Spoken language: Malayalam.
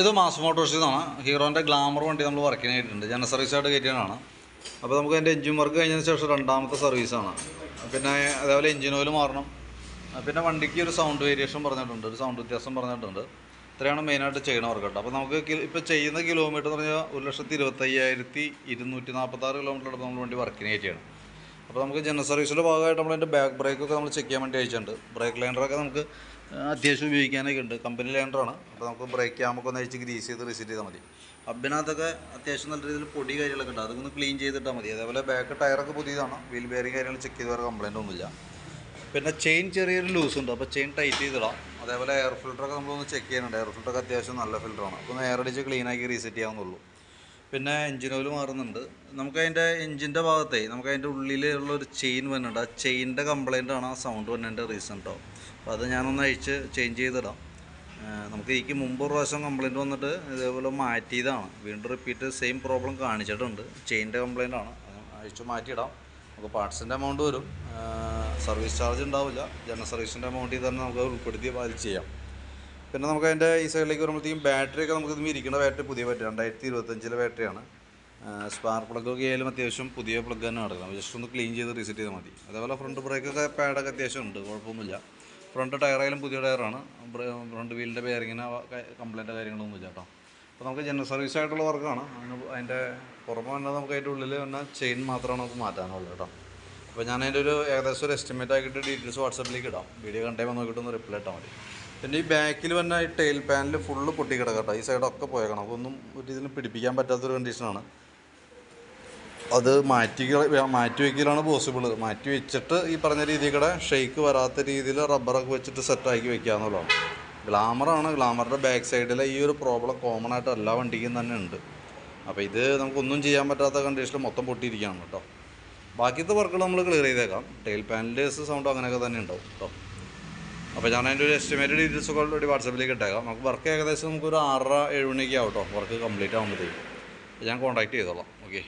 ഇത് മാസ് മോട്ടോഴ്സിൽ നിന്നാണ് ഹീറോൻ്റെ ഗ്ലാമർ വണ്ടി നമ്മൾ വർക്കിന് ആയിട്ടുണ്ട്. ജനറൽ സർവീസായിട്ട് കയറ്റിയതാണ്. അപ്പോൾ നമുക്ക് അതിൻ്റെ എഞ്ചിൻ വർക്ക് കഴിഞ്ഞതിന് ശേഷം രണ്ടാമത്തെ സർവീസാണ്. പിന്നെ അതേപോലെ എഞ്ചിൻ ഓയിൽ മാറണം. പിന്നെ വണ്ടിക്ക് ഒരു സൗണ്ട് വേരിയേഷൻ പറഞ്ഞിട്ടുണ്ട്, ഒരു സൗണ്ട് വ്യത്യാസം പറഞ്ഞിട്ടുണ്ട്. ഇത്രയാണ് മെയിനായിട്ട് ചെയ്യണ വർക്ക് കേട്ടോ. അപ്പോൾ നമുക്ക് ഇപ്പോൾ ചെയ്യുന്ന കിലോമീറ്റർ എന്ന് പറഞ്ഞാൽ 1,25,246 കിലോമീറ്റർ നമ്മൾ വണ്ടി വർക്കിന് കയറ്റിയാണ്. അപ്പോൾ നമുക്ക് ജനറൽ സർവീസിൻ്റെ ഭാഗമായിട്ട് നമ്മളതിൻ്റെ ബാക്ക് ബ്രേക്കൊക്കെ നമ്മൾ ചെക്ക് ചെയ്യാൻ വേണ്ടി അയച്ചിട്ടുണ്ട്. ബ്രേക്ക് ലൈൻഡറൊക്കെ നമുക്ക് അത്യാവശ്യം ഉപയോഗിക്കാനൊക്കെ ഉണ്ട്. കമ്പനി ലൈൻഡറാണ്. അപ്പോൾ നമുക്ക് ബ്രേക്ക് ക്യാമൊക്കെ ഒന്ന് അയച്ച് ഗ്രീസ് ചെയ്ത് റിസീറ്റ് ചെയ്താൽ മതി. അബിനകത്തൊക്കെ അത്യാവശ്യം നല്ല രീതിയിൽ പൊടി കാര്യങ്ങളൊക്കെ ഉണ്ട്, അതൊക്കെ ഒന്ന് ക്ലീൻ ചെയ്തിട്ടാൽ മതി. അതേപോലെ ബാക്ക് ടയറൊക്കെ പുതിയതാണ്. വീൽ ബെയറിങ് കാര്യങ്ങൾ ചെക്ക് ചെയ്ത് വേറെ കംപ്ലയിൻ്റ് ഒന്നുമില്ല. പിന്നെ ചെയിൻ ചെറിയൊരു ലൂസ് ഉണ്ട്, അപ്പോൾ ചെയിൻ ടൈറ്റ് ചെയ്തിടാം. അതേപോലെ എയർ ഫിൽറ്ററൊക്കെ നമ്മളൊന്ന് ചെക്ക് ചെയ്യുന്നുണ്ട്. എയർ ഫിൽറ്ററൊക്കെ അത്യാവശ്യം നല്ല ഫിൽറ്ററാണ്. അപ്പോൾ ഒന്ന് എയർ അടിച്ച് ക്ലീനാക്കി റീസെറ്റ് ചെയ്യാവുന്നുള്ളൂ. പിന്നെ എഞ്ചിൻ ഓയിൽ മാറുന്നുണ്ട്. നമുക്കതിൻ്റെ എഞ്ചിൻ്റെ ഭാഗത്തേ നമുക്കതിൻ്റെ ഉള്ളിലുള്ളൊരു ചെയിൻ വരുന്നുണ്ട്. ആ ചെയിൻ്റെ കംപ്ലയിൻ്റാണ് ആ സൗണ്ട് വന്നതിൻ്റെ റീസൺ കേട്ടോ. അപ്പോൾ അത് ഞാനൊന്ന് അഴിച്ച് ചേഞ്ച് ചെയ്തിടാം. നമുക്ക് ഇതിക്ക് മുമ്പ് ഒരു പ്രാവശ്യം കംപ്ലയിൻറ്റ് വന്നിട്ട് ഇതേപോലെ മാറ്റിയതാണ്. വീണ്ടും റിപ്പീറ്റ് സെയിം പ്രോബ്ലം കാണിച്ചിട്ടുണ്ട്. ചെയിൻ്റെ കംപ്ലയിൻ്റാണ്, അഴിച്ച് മാറ്റിയിടാം. നമുക്ക് പാർട്സിൻ്റെ എമൗണ്ട് വരും, സർവീസ് ചാർജ് ഉണ്ടാവില്ല. ജനറൽ സർവീസിൻ്റെ എമൗണ്ടിൽ തന്നെ നമുക്ക് ഉൾപ്പെടുത്തി അത് ചെയ്യാം. പിന്നെ നമുക്ക് അതിൻ്റെ ഈ സൈഡിലേക്ക് വരുമ്പോഴത്തേക്കും ബാറ്ററിയൊക്കെ നമുക്ക് ഇതിൽ ഇരിക്കുന്ന ബാറ്ററി പുതിയ ബാറ്ററി 2025 ബാറ്ററിയാണ്. സ്പാർക്ക് പ്ലഗൊക്കെ ആയാലും അത്യാവശ്യം പുതിയ പ്ലഗ് തന്നെ നടക്കണം. ജസ്റ്റ് ഒന്ന് ക്ലീൻ ചെയ്ത് റീസെറ്റ് ചെയ്താൽ മതി. അതേപോലെ ഫ്രണ്ട് ബ്രേക്കൊക്കെ പാഡൊക്കെ അത്യാവശ്യം ഉണ്ട്, കുഴപ്പമൊന്നുമില്ല. ഫ്രണ്ട് ടയറായാലും പുതിയ ടയറാണ്. ഫ്രണ്ട് വീലിൻ്റെ ബെയറിങ്ങിന് കംപ്ലയിൻ്റ് കാര്യങ്ങളൊന്നുമില്ല കേട്ടോ. അപ്പോൾ നമുക്ക് ജനറൽ സർവീസ് ആയിട്ടുള്ള വർക്കാണ്. അതിൻ്റെ പുറമെ വന്നാൽ നമുക്ക് അതിൻ്റെ ഉള്ളിൽ വന്നാൽ ചെയിൻ മാത്രമാണ് നമുക്ക് മാറ്റാനുള്ളത് കേട്ടോ. അപ്പോൾ ഞാൻ അതിൻ്റെ ഒരു ഏകദേശം ഒരു എസ്റ്റിമേറ്റ് ആക്കിയിട്ട് ഡീറ്റെയിൽസ് വാട്സപ്പിലേക്ക് ഇടാം. വീഡിയോ കണ്ടുമ്പോൾ നോക്കിയിട്ടൊന്ന് റിപ്ലൈ ഇട്ടാൽ മതി. പിന്നെ ഈ ബാക്കിൽ വന്ന ഈ ടെയിൽ പാനൽ ഫുള്ള് പൊട്ടി കിടക്കട്ടോ. ഈ സൈഡൊക്കെ പോയേക്കണം. അതൊന്നും ഒരു ഇതിന് പിടിപ്പിക്കാൻ പറ്റാത്തൊരു കണ്ടീഷനാണ്. അത് മാറ്റി വയ്ക്കലാണ് പോസിബിൾ. മാറ്റി വെച്ചിട്ട് ഈ പറഞ്ഞ രീതിയിൽ കൂടെ ഷെയ്ക്ക് വരാത്ത രീതിയിൽ റബ്ബറൊക്കെ വെച്ചിട്ട് സെറ്റാക്കി വെക്കാമെന്നുള്ളതാണ്. ഗ്ലാമറാണ്. ഗ്ലാമറിൻ്റെ ബാക്ക് സൈഡിലെ ഈ ഒരു പ്രോബ്ലം കോമൺ ആയിട്ട് എല്ലാ വണ്ടിക്കും തന്നെ ഉണ്ട്. അപ്പോൾ ഇത് നമുക്കൊന്നും ചെയ്യാൻ പറ്റാത്ത കണ്ടീഷനിൽ മൊത്തം പൊട്ടിയിരിക്കുകയാണ് കേട്ടോ. ബാക്കിയത്തെ വർക്കുകൾ നമ്മൾ ക്ലിയർ ചെയ്തേക്കാം. ടെയിൽ പാനലിൻ്റെ സൗണ്ടും അങ്ങനെയൊക്കെ തന്നെ ഉണ്ടാവും കേട്ടോ. അപ്പോൾ ഞാൻ അതിൻ്റെ ഒരു എസ്റ്റിമേറ്റ് ഡീറ്റെയിൽസൊക്കെ ഓൾറെഡി വാട്സപ്പിലേക്ക് ഇട്ടേക്കാം. നമുക്ക് വർക്ക് ഏകദേശം നമുക്കൊരു 6:30-7 മണിയൊക്കെ ആവും കേട്ടോ. വർക്ക് കംപ്ലീറ്റ് ആകുമ്പോഴത്തേക്കും ഞാൻ കോൺടാക്ട് ചെയ്തോളാം. ഓക്കെ.